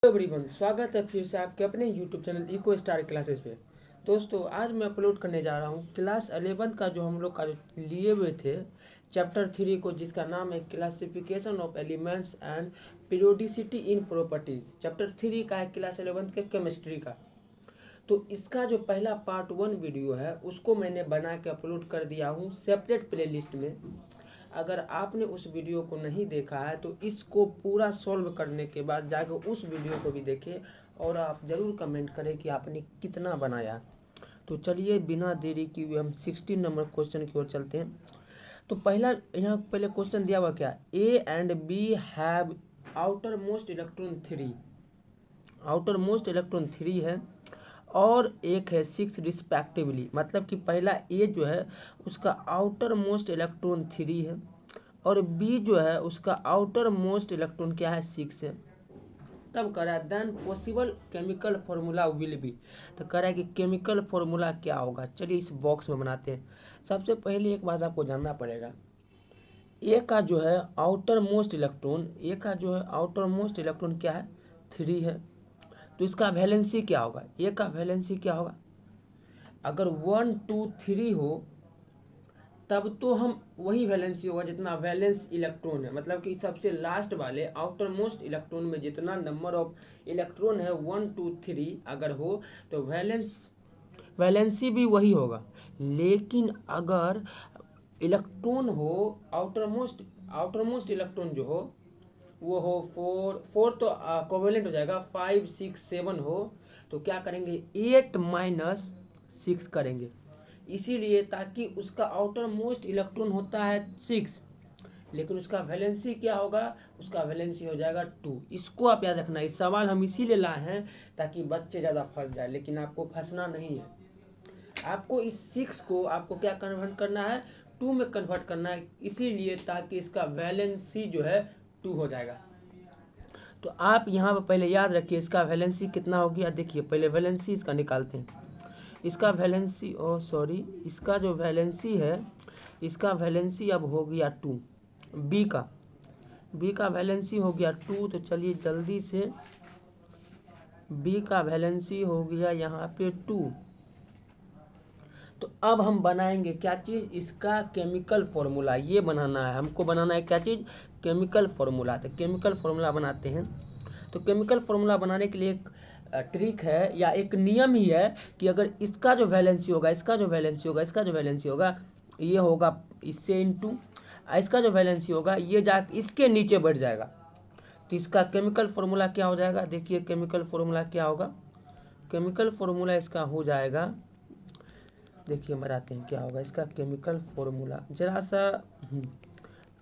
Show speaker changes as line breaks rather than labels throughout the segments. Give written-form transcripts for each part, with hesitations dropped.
Everyone, स्वागत है फिर से आपके अपने YouTube channel Eco Star classes पे। दोस्तों, आज मैं अपलोड करने जा रहा हूँ क्लास 11 का जो हम लोग का लिए हुए थे चैप्टर 3 को, जिसका नाम है classification of elements and periodicity in properties. Chapter 3 का है क्लास 11 के केमिस्ट्री का। तो इसका जो पहला पार्ट 1 वीडियो है उसको मैंने बना के अपलोड कर दिया हूँ सेपरेट प्लेलिस्ट में। अगर आपने उस वीडियो को नहीं देखा है तो इसको पूरा सॉल्व करने के बाद जाकर उस वीडियो को भी देखें और आप ज़रूर कमेंट करें कि आपने कितना बनाया। तो चलिए बिना देरी की हुए हम 16 नंबर क्वेश्चन की ओर चलते हैं। तो यहाँ पहले क्वेश्चन दिया हुआ क्या, A and B have outer most electron 3, outer most electron 3 है और एक है 6 रिस्पेक्टिवली। मतलब कि पहला ए जो है उसका आउटर मोस्ट इलेक्ट्रॉन 3 है और बी जो है उसका आउटर मोस्ट इलेक्ट्रॉन क्या है, 6 है। तब कह रहा है then possible chemical formula will be. तो कह रहा है कि केमिकल फॉर्मूला क्या होगा। चलिए इस बॉक्स में बनाते हैं। सबसे पहले एक बात आपको जानना पड़ेगा, ए का जो है आउटर मोस्ट इलेक्ट्रॉन, ए का जो है आउटर मोस्ट इलेक्ट्रॉन क्या है, 3 है। तो इसका वैलेंसी क्या होगा, ए का वैलेंसी क्या होगा। अगर 1 2 3 हो तब तो हम वही वैलेंसी होगा जितना वैलेंस इलेक्ट्रॉन है। मतलब कि सबसे लास्ट वाले आउटर मोस्ट इलेक्ट्रॉन में जितना नंबर ऑफ इलेक्ट्रॉन है 1 2 3 अगर हो तो वैलेंसी भी वही होगा। लेकिन अगर इलेक्ट्रॉन हो आउटर मोस्ट इलेक्ट्रॉन जो हो वो हो 4 तो कोवेलेंट हो जाएगा, 5 6 7 हो तो क्या करेंगे 8 माइनस 6 करेंगे। इसीलिए ताकि उसका आउटर मोस्ट इलेक्ट्रॉन होता है 6 लेकिन उसका वैलेंसी क्या होगा, उसका वैलेंसी हो जाएगा 2। इसको आप याद रखना। इस सवाल हम इसीलिए लाए हैं ताकि बच्चे ज़्यादा फंस जाए, लेकिन आपको फंसना नहीं है। आपको इस 6 को आपको क्या कन्वर्ट करना है, 2 में कन्वर्ट करना है, इसीलिए ताकि इसका वैलेंसी जो है 2 हो जाएगा। तो आप यहाँ पर पहले याद रखिए इसका वैलेंसी कितना हो गया। देखिए पहले वैलेंसी इसका निकालते हैं। इसका वैलेंसी इसका जो वैलेंसी है, इसका वैलेंसी अब हो गया 2। बी का वैलेंसी हो गया 2। तो चलिए जल्दी से बी का वैलेंसी हो गया यहाँ पे 2। तो अब हम बनाएंगे क्या चीज़, इसका केमिकल फॉर्मूला। ये बनाना है हमको, बनाना है क्या चीज़, केमिकल फॉर्मूला। तो केमिकल फॉर्मूला बनाते हैं। तो केमिकल फॉर्मूला बनाने के लिए एक ट्रिक है या एक नियम ही है कि अगर इसका जो वैलेंसी होगा, इसका जो वैलेंसी होगा, इसका जो वैलेंसी होगा ये होगा इससे इनटू, इसका जो वैलेंसी होगा ये जा इसके नीचे बढ़ जाएगा। तो इसका केमिकल फॉर्मूला क्या हो जाएगा, देखिए केमिकल फॉर्मूला क्या होगा। केमिकल फॉर्मूला इसका हो जाएगा, देखिए बताते हैं क्या होगा इसका केमिकल फॉर्मूला। जरा सा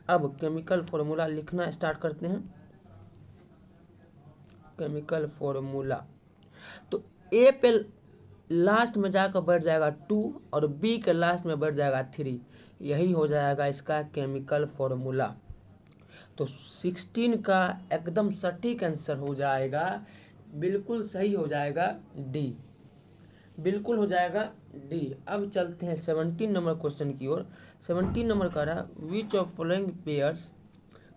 अब केमिकल फॉर्मूला लिखना स्टार्ट करते हैं। केमिकल फॉर्मूला तो ए पे लास्ट में जाकर बढ़ जाएगा 2 और बी के लास्ट में बढ़ जाएगा 3। यही हो जाएगा इसका केमिकल फॉर्मूला। तो 16 का एकदम सटीक आंसर हो जाएगा, बिल्कुल सही हो जाएगा डी, बिल्कुल हो जाएगा डी। अब चलते हैं 17 नंबर क्वेश्चन की ओर। 17 नंबर का रहा विच of following pairs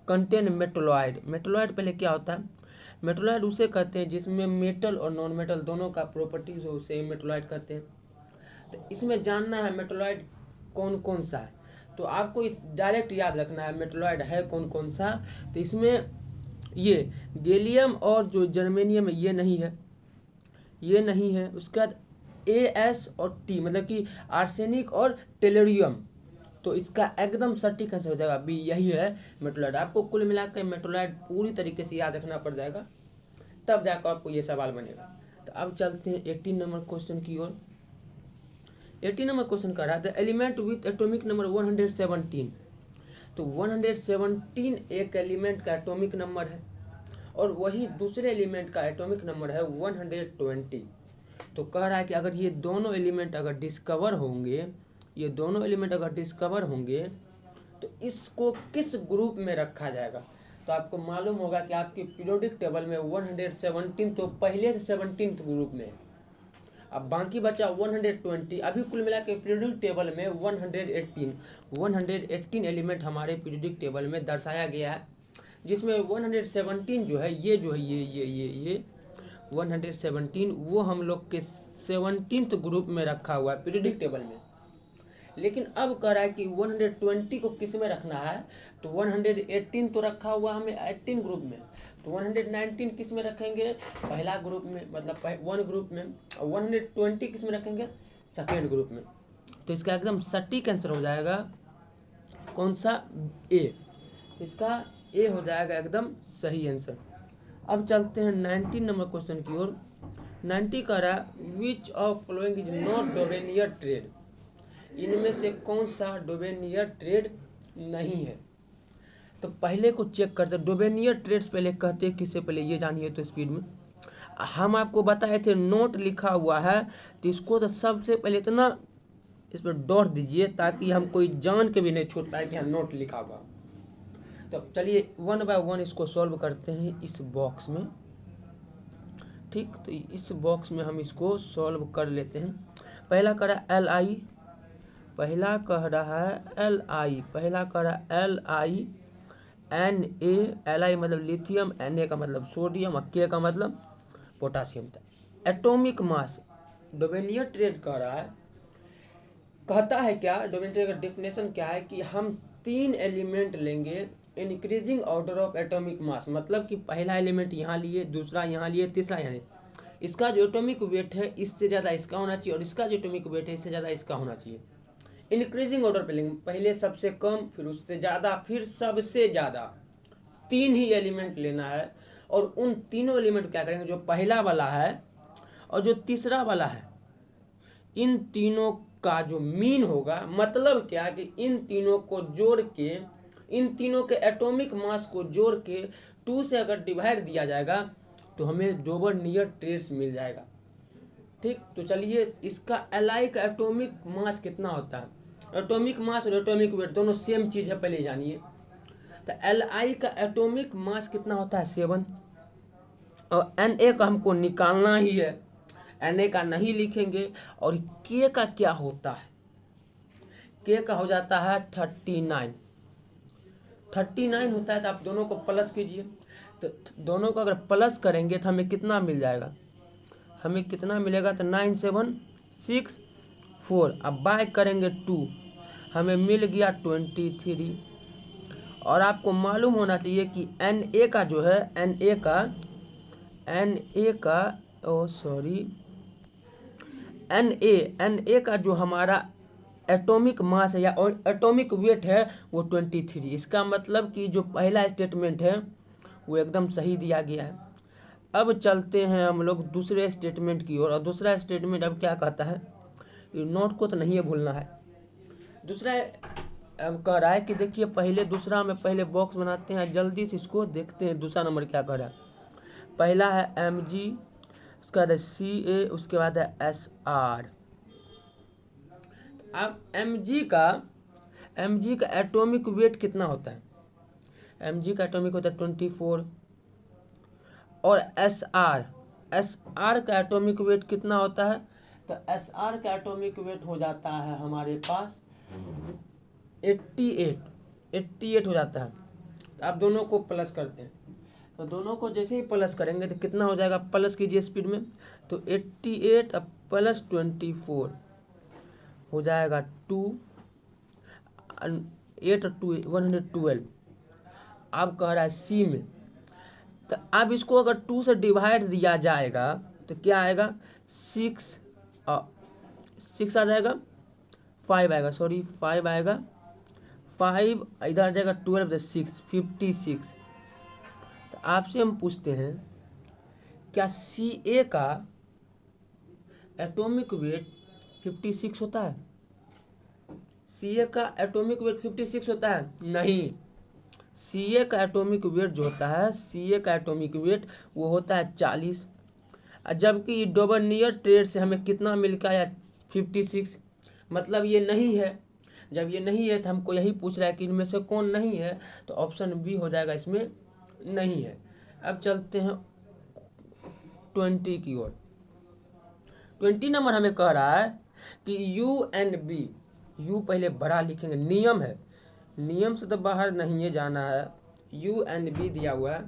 contain metalloid. Metalloid पहले क्या होता है, मेटोलॉइड उसे कहते हैं जिसमें मेटल और नॉन मेटल दोनों का प्रॉपर्टीज हो, उसे मेटोलॉइड कहते हैं। तो इसमें जानना है मेटोलॉइड कौन कौन सा है। तो आपको इस डायरेक्ट याद रखना है मेटोलॉइड है कौन कौन सा। तो इसमें ये गैलियम और जो जर्मेनियम है ये नहीं है, ये नहीं है। उसके बाद AS और T मतलब कि आर्सेनिक और टेलोरियम। तो इसका एकदम सटीक आंसर हो जाएगा बी, यही है मेटोलॉइड। आपको कुल मिलाकर मेटोलॉइड पूरी तरीके से याद रखना पड़ जाएगा, तब जाकर आपको ये सवाल बनेगा। तो अब चलते हैं 18 नंबर क्वेश्चन की ओर। 18 नंबर क्वेश्चन का रहा था एलिमेंट विथ एटॉमिक नंबर 117। तो 117 एक एलिमेंट का एटॉमिक नंबर है और वही दूसरे एलिमेंट का एटॉमिक नंबर है 120। तो कह रहा है कि अगर ये दोनों एलिमेंट अगर डिस्कवर होंगे, ये दोनों एलिमेंट अगर डिस्कवर होंगे तो इसको किस ग्रुप में रखा जाएगा। तो आपको मालूम होगा कि आपके पीरियोडिक टेबल में 117 तो पहले से 17th ग्रुप में, अब बाकी बचा 120। अभी कुल मिला के पीरियोडिक टेबल में 118 एलिमेंट हमारे पीरियोडिक टेबल में दर्शाया गया है। जिसमें 117 जो है ये 117 वो हम लोग के 17th ग्रुप में रखा हुआ है पीरियडिक टेबल में। लेकिन अब कह रहा है कि 120 को किस में रखना है, तो 118 तो रखा हुआ हमें 18 ग्रुप में, तो 119 किस में रखेंगे, पहला ग्रुप में, मतलब 1 ग्रुप में, और 120 किस में रखेंगे, सेकेंड ग्रुप में। तो इसका एकदम सटीक आंसर हो जाएगा कौन सा, ए। तो इसका ए हो जाएगा एकदम सही आंसर। अब चलते हैं 19 नंबर क्वेश्चन की ओर। 90 कह रहा है which of following is not Dobereiner triad, इनमें से कौन सा डोवेनियर ट्रेड नहीं है। तो पहले को चेक करते, डोवेनियर ट्रेड्स पहले कहते हैं किससे, पहले ये जानिए तो स्पीड में। हम आपको बताए थे नोट लिखा हुआ है, तो इसको तो सबसे पहले इतना इस पर डॉट दीजिए ताकि हम कोई जान के भी नहीं छूट पाए कि यहाँ नोट लिखा हुआ। तो चलिए 1 बाय 1 इसको सॉल्व करते हैं इस बॉक्स में। ठीक, तो इस बॉक्स में हम इसको सॉल्व कर लेते हैं। पहला कह रहा है LI, पहला कह रहा है LI, पहला कह रहा है LI Na, LI मतलब लिथियम, Na का मतलब सोडियम और K का मतलब पोटासियम था। एटॉमिक मास डोवेनियर ट्रेड कह रहा है, कहता है क्या, डोवेनियर ट्रेड का डेफिनेशन क्या है कि हम 3 एलिमेंट लेंगे इंक्रीजिंग ऑर्डर ऑफ एटॉमिक मास, मतलब कि पहला एलिमेंट यहाँ लिए, दूसरा यहाँ लिए, तीसरा यहाँ लिए। इसका जो एटॉमिक वेट है इससे ज़्यादा इसका होना चाहिए और इसका जो एटॉमिक वेट है इससे ज़्यादा इसका होना चाहिए। इंक्रीजिंग ऑर्डर पे लेंगे, पहले सबसे कम, फिर उससे ज़्यादा, फिर सबसे ज़्यादा। 3 ही एलिमेंट लेना है और उन तीनों एलिमेंट क्या करेंगे, जो पहला वाला है और जो तीसरा वाला है, इन तीनों का जो मीन होगा, मतलब क्या कि इन तीनों को जोड़ के, इन तीनों के एटॉमिक मास को जोड़ के 2 से अगर डिवाइड दिया जाएगा तो हमें डोवेनियर ट्रेड्स मिल जाएगा। ठीक, तो चलिए इसका Li का एटॉमिक मास कितना होता है, एटॉमिक मास और एटॉमिक वेट दोनों सेम चीज़ है, पहले जानिए। तो Li का एटॉमिक मास कितना होता है 7, और Na का हमको निकालना ही है, Na का नहीं लिखेंगे। और K का क्या होता है, K का हो जाता है 39 होता है। तो आप दोनों को प्लस कीजिए, तो दोनों को अगर प्लस करेंगे तो हमें कितना मिल जाएगा, हमें कितना मिलेगा, तो 9764। अब बाय करेंगे 2, हमें मिल गया 23। और आपको मालूम होना चाहिए कि Na का जो है, Na का जो हमारा एटॉमिक मास है या और एटॉमिक वेट है वो 23। इसका मतलब कि जो पहला स्टेटमेंट है वो एकदम सही दिया गया है। अब चलते हैं हम लोग दूसरे स्टेटमेंट की ओर, और दूसरा स्टेटमेंट अब क्या कहता है, नोट को तो नहीं है भूलना है। दूसरा कह रहा है कि देखिए पहले दूसरा में पहले बॉक्स बनाते हैं, जल्दी से इसको देखते हैं दूसरा नंबर क्या कह रहा है। पहला है Mg, उसके बाद है Ca, उसके बाद है Sr। अब Mg का एटॉमिक वेट कितना होता है, Mg का एटॉमिक होता है 24। और Sr का एटॉमिक वेट कितना होता है, तो Sr का एटॉमिक वेट हो जाता है हमारे पास 88 हो जाता है। तो आप दोनों को प्लस करते हैं, तो दोनों को जैसे ही प्लस करेंगे तो कितना हो जाएगा, प्लस कीजिए स्पीड में, तो 88 अब प्लस 24 हो जाएगा 2, 8 और 2 112। अब कह रहा है सी में, तो अब इसको अगर 2 से डिवाइड दिया जाएगा तो क्या आएगा, 6 आ जाएगा, 5 आएगा, 5 आएगा, 5 इधर आ जाएगा, 12 6 56। तो आपसे हम पूछते हैं क्या Ca का एटॉमिक वेट 56 होता है, Ca का एटॉमिक वेट 56 होता है, नहीं। Ca का एटॉमिक वेट जो होता है, Ca का एटॉमिक वेट वो होता है 40, जबकि डोवेनियर ट्रेड से हमें कितना मिल के आया 56, मतलब ये नहीं है। जब ये नहीं है तो हमको यही पूछ रहा है कि इनमें से कौन नहीं है, तो ऑप्शन बी हो जाएगा, इसमें नहीं है। अब चलते हैं 20 की ओर। 20 नंबर हमें कह रहा है कि U पहले बड़ा लिखेंगे, नियम है, नियम से तो बाहर नहीं है जाना है। UNB दिया हुआ है।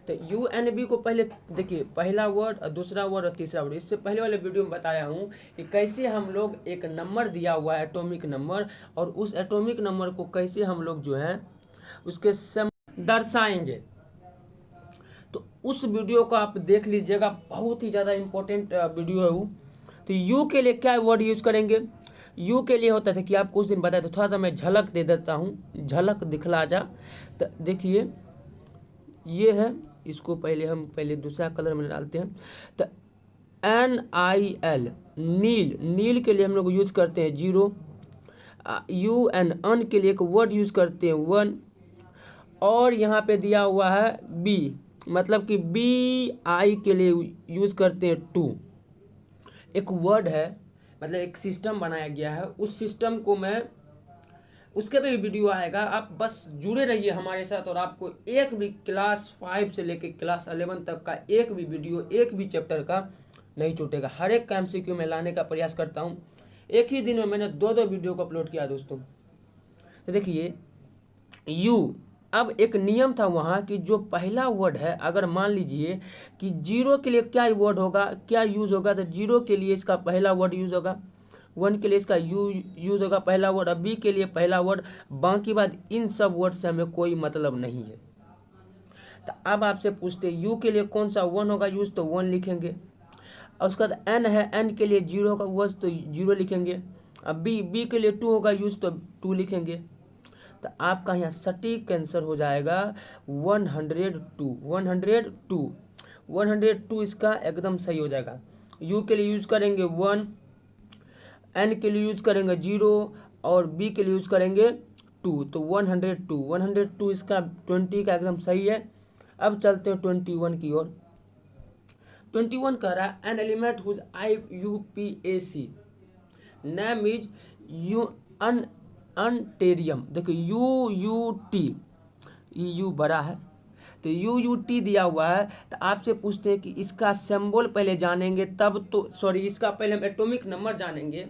तो UNB को पहले देखिए, पहला वर्ड और दूसरा वर्ड और तीसरा वर्ड, इससे पहले वाले वीडियो में बताया हूँ कि कैसे हम लोग एक नंबर दिया हुआ है एटॉमिक नंबर, और उस एटॉमिक नंबर को कैसे हम लोग जो है उसके दर्शाएंगे। तो उस वीडियो को आप देख लीजिएगा, बहुत ही ज़्यादा इम्पोर्टेंट वीडियो है वो। तो यू के लिए क्या वर्ड यूज़ करेंगे? यू के लिए होता था कि आपको उस दिन बताया, तो थोड़ा सा मैं झलक दे देता हूँ, झलक दिखला जा। तो देखिए ये है, इसको पहले दूसरा कलर में डालते हैं। तो NIL नील, नील के लिए हम लोग यूज़ करते हैं 0। UN अन के लिए एक वर्ड यूज़ करते हैं 1। और यहाँ पे दिया हुआ है B, मतलब कि BI के लिए यूज़ करते हैं 2। एक वर्ड है, मतलब एक सिस्टम बनाया गया है, उस सिस्टम को मैं, उसके पे भी वीडियो आएगा, आप बस जुड़े रहिए हमारे साथ, और आपको एक भी क्लास 5 से लेकर क्लास 11 तक का एक भी वीडियो, एक भी चैप्टर का नहीं छूटेगा। हर एक का MCQ में लाने का प्रयास करता हूँ। एक ही दिन में मैंने 2 वीडियो को अपलोड किया दोस्तों। तो देखिए यू, अब एक नियम था वहाँ कि जो पहला वर्ड है, अगर मान लीजिए कि 0 के लिए क्या वर्ड होगा, क्या यूज़ होगा, तो 0 के लिए इसका पहला वर्ड यूज़ होगा, 1 के लिए इसका यूज़ होगा पहला वर्ड, और B के लिए पहला वर्ड। बाकी बात इन सब वर्ड से हमें कोई मतलब नहीं है। तो अब आपसे पूछते हैं यू के लिए कौन सा 1 होगा यूज़, तो 1 लिखेंगे। और उसका N है, N के लिए 0 होगा यूज़, तो 0 लिखेंगे। अब B के लिए 2 होगा यूज़, तो 2 लिखेंगे। तो आपका यहाँ सटीक आंसर हो जाएगा 102। 102 इसका एकदम सही हो जाएगा। यू के लिए यूज़ करेंगे 1, N के लिए यूज़ करेंगे 0, और B के लिए यूज़ करेंगे 2, तो 102 इसका 20 का एकदम सही है। अब चलते हैं 21 की ओर। 21 कह रहा है an element whose IUPAC name is ununtrium. देखिए UUT, EU बड़ा है, तो UUT दिया हुआ है। तो आपसे पूछते हैं कि इसका सिंबल पहले जानेंगे तब तो, सॉरी, इसका पहले हम एटॉमिक नंबर जानेंगे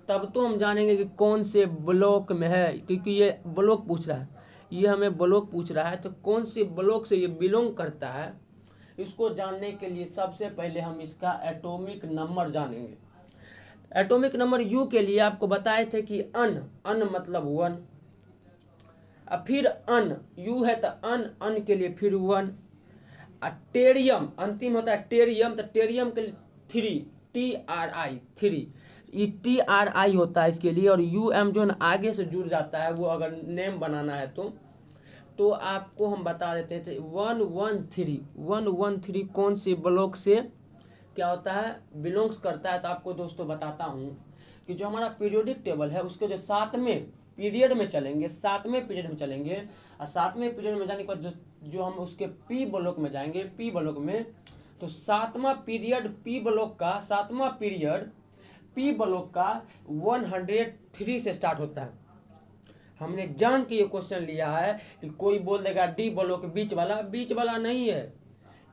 तब तो हम जानेंगे कि कौन से ब्लॉक में है, क्योंकि ये ब्लॉक पूछ रहा है, ये हमें ब्लॉक पूछ रहा है। तो कौन से ब्लॉक से ये बिलोंग करता है, इसको जानने के लिए सबसे पहले हम इसका एटॉमिक नंबर जानेंगे। एटॉमिक नंबर यू के लिए आपको बताए थे कि अन मतलब 1, अब फिर अन, यू है तो अन के लिए फिर 1। टेरियम अंतिम होता है टेरियम, तो टेरियम के लिए 3, TRI 3, ये TRI होता है इसके लिए। और UM जो है आगे से जुड़ जाता है, वो अगर नेम बनाना है तो आपको हम बता देते थे 113 कौन से ब्लॉक से क्या होता है, बिलोंग्स करता है। तो आपको दोस्तों बताता हूँ कि जो हमारा पीरियोडिक टेबल है उसके जो 7वें पीरियड में चलेंगे, 7वें पीरियड में चलेंगे, और 7वें पीरियड में जाने के बाद जो हम उसके P ब्लॉक में जाएंगे, P ब्लॉक में, तो 7वां पीरियड P ब्लॉक का 7वां पीरियड P ब्लॉक का 103 से स्टार्ट होता है। हमने जान के ये क्वेश्चन लिया है कि कोई बोल देगा D ब्लॉक बीच वाला नहीं है,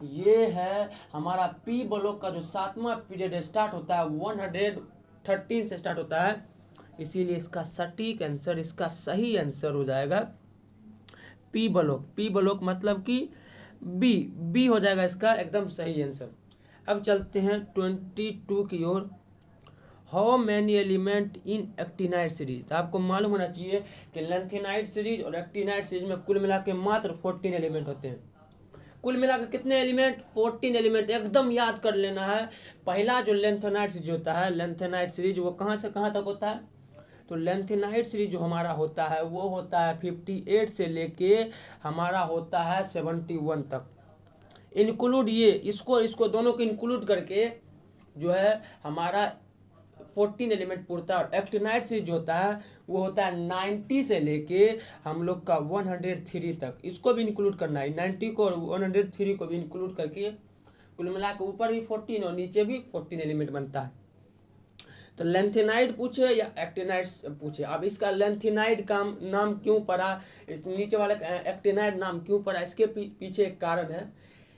ये है हमारा P ब्लॉक का जो 7वां पीरियड स्टार्ट होता है 113 से स्टार्ट होता है। इसीलिए इसका सटीक आंसर, इसका सही आंसर हो जाएगा P ब्लॉक मतलब कि B हो जाएगा इसका एकदम सही आंसर। अब चलते हैं 22 की ओर। How many element in actinide series. तो आपको मालूम होना चाहिए कि लेंथेनाइड सीरीज और एक्टिनाइड सीरीज में कुल मिला के मात्र 14 एलिमेंट होते हैं। कुल मिलाकर कितने एलिमेंट? 14 एलिमेंट, एकदम याद कर लेना है। पहला जो लेंथेनाइड सीरीज होता है, लेंथेनाइड सीरीज वो कहाँ से कहाँ तक होता है? तो लेंथेनाइड सीरीज जो हमारा होता है वो होता है 58 से लेके हमारा होता है 71 तक। इंक्लूड ये इसको दोनों को इंक्लूड करके जो है हमारा 14 एलिमेंट पूरता है। और एक्टिनाइड सीरीज जो होता है वो होता है 90 से लेके हम लोग का 103 तक, इसको भी इंक्लूड करना है। 90 को और 103 को भी इंक्लूड करके कुल मिला के ऊपर भी 14 और नीचे भी 14 एलिमेंट बनता है। तो लेंथेनाइड पूछे या एक्टिनाइड पूछे, अब इसका लेंथेनाइड का नाम क्यों पड़ा, इस नीचे वाले एक्टिनाइड नाम क्यों पड़ा, इसके पीछे एक कारण है।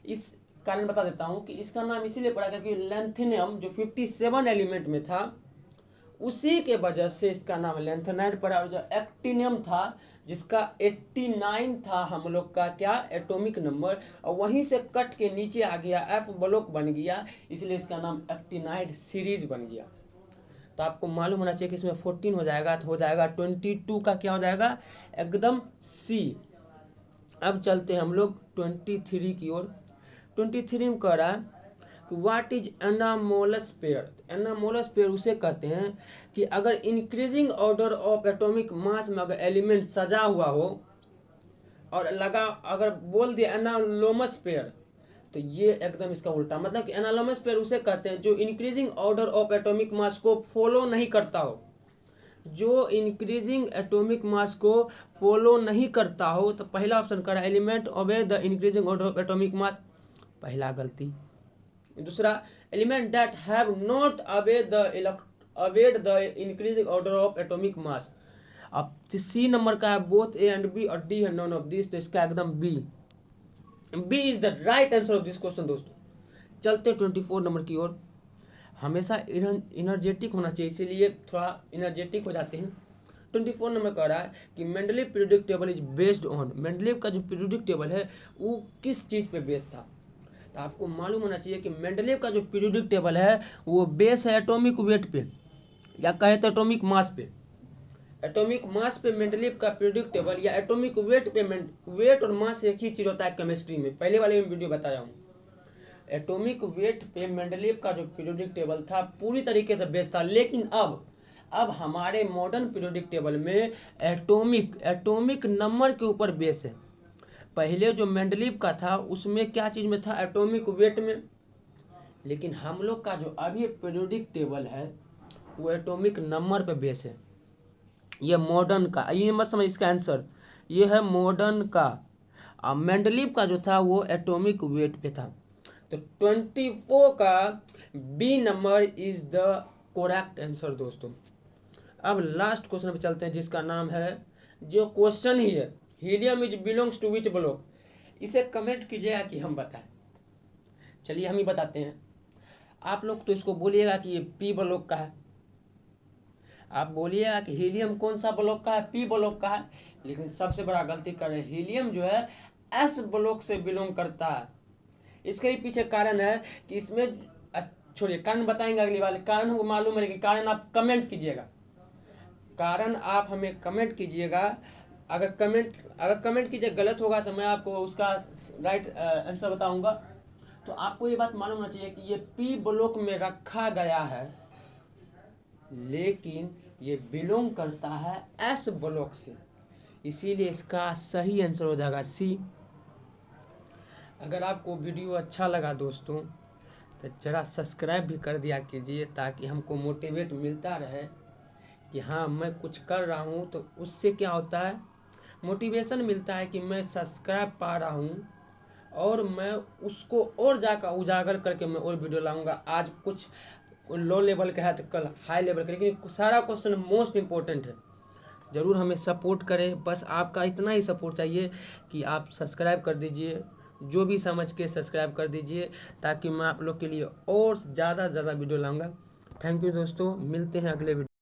इस कारण बता देता हूँ कि इसका नाम इसीलिए पड़ा क्योंकि लेंथेनियम जो 57 एलिमेंट में था उसी के वजह से इसका नाम लेंथेनाइड पड़ा। और जो एक्टिनियम था जिसका 89 था हम लोग का क्या एटॉमिक नंबर, और वहीं से कट के नीचे आ गया एफ ब्लॉक बन गया, इसलिए इसका नाम एक्टिनाइड सीरीज बन गया। तो आपको मालूम होना चाहिए कि इसमें 14 हो जाएगा, तो हो जाएगा 22 का क्या हो जाएगा एकदम सी। अब चलते हैं हम लोग 23 की ओर। 23 में कह रहा है कि what is anomalous pair. Anomalous pair उसे कहते हैं कि अगर इंक्रीजिंग ऑर्डर ऑफ एटॉमिक मास में अगर एलिमेंट सजा हुआ हो और लगा अगर बोल दिया एनालोमस पेयर, तो ये एकदम इसका उल्टा, मतलब कि एनालोमस पेयर उसे कहते हैं जो इंक्रीजिंग ऑर्डर ऑफ एटॉमिक मास को फॉलो नहीं करता हो, जो इंक्रीजिंग एटॉमिक मास को फॉलो नहीं करता हो। तो पहला ऑप्शन करा element obey the increasing order of atomic mass, पहला गलती। दूसरा element that have not obeyed the increasing order of atomic mass. अब सी नंबर का है बोथ ए एंड बी और डी है नॉन ऑफ दिस, तो इसका एकदम B. B is the right answer of this question दोस्तों। चलते 24 नंबर की ओर। हमेशा इनर्जेटिक होना चाहिए, इसीलिए थोड़ा इनर्जेटिक हो जाते हैं। 24 नंबर कह रहा है कि Mendeleev periodic table is based on. Mendeleev का जो पीरियोडिक टेबल है वो किस चीज़ पे बेस्ड था। तो आपको मालूम होना चाहिए कि मेंडलीव का जो पीरियोडिक टेबल है वो बेस है एटॉमिक वेट पे, या कहे तो एटॉमिक मास पे। एटॉमिक मास पे मेंडलीव का पीरियोडिक टेबल या एटॉमिक वेट पे, वेट और मास एक ही चीज़ होता है केमिस्ट्री में, पहले वाले में वीडियो बताया हूँ। एटॉमिक वेट पे मेंडलीव का जो पीरियोडिक टेबल था पूरी तरीके से बेस्ड था, लेकिन अब हमारे मॉडर्न पीरियोडिक टेबल में एटॉमिक नंबर के ऊपर बेस है। पहले जो मेंडलीव का था उसमें क्या चीज़ में था, एटॉमिक वेट में, लेकिन हम लोग का जो अभी पीरियोडिक टेबल है वो एटॉमिक नंबर पे बेस है। ये मॉडर्न का, ये मत समझ इसका आंसर, ये है मॉडर्न का। अब मेंडलीव का जो था वो एटॉमिक वेट पे था। तो 24 का B number is the correct answer दोस्तों। अब लास्ट क्वेश्चन पे चलते हैं जिसका नाम है, जो क्वेश्चन ही है, helium is belongs to which block. इसे कमेंट कीजिएगा कि हम बताएं। चलिए हम ही बताते हैं। आप लोग तो इसको बोलिएगा कि ये पी ब्लॉक का है, आप बोलिएगा कि हीलियम कौन सा ब्लॉक का है, पी ब्लॉक का है, लेकिन सबसे बड़ा गलती कर रहे हैं, हीलियम जो है एस ब्लॉक से बिलोंग करता है। इसके भी पीछे कारण है कि इसमें, छोड़िए कारण बताएंगे अगली बार, कारण हमको मालूम है लेकिन कारण आप कमेंट कीजिएगा, कारण आप हमें कमेंट कीजिएगा। अगर कमेंट कीजिए गलत होगा तो मैं आपको उसका राइट आंसर बताऊंगा। तो आपको ये बात मालूम होना चाहिए कि ये पी ब्लॉक में रखा गया है, लेकिन ये बिलोंग करता है एस ब्लॉक से, इसीलिए इसका सही आंसर हो जाएगा सी। अगर आपको वीडियो अच्छा लगा दोस्तों तो ज़रा सब्सक्राइब भी कर दिया कीजिए, ताकि हमको मोटिवेट मिलता रहे कि हाँ मैं कुछ कर रहा हूँ, तो उससे क्या होता है मोटिवेशन मिलता है कि मैं सब्सक्राइब पा रहा हूँ और मैं उसको और जाकर उजागर करके मैं और वीडियो लाऊंगा। आज कुछ लो लेवल का है तो कल हाई लेवल का, लेकिन सारा क्वेश्चन मोस्ट इम्पोर्टेंट है। ज़रूर हमें सपोर्ट करें, बस आपका इतना ही सपोर्ट चाहिए कि आप सब्सक्राइब कर दीजिए, जो भी समझ के सब्सक्राइब कर दीजिए, ताकि मैं आप लोग के लिए और ज़्यादा वीडियो लाऊंगा। थैंक यू दोस्तों, मिलते हैं अगले वीडियो।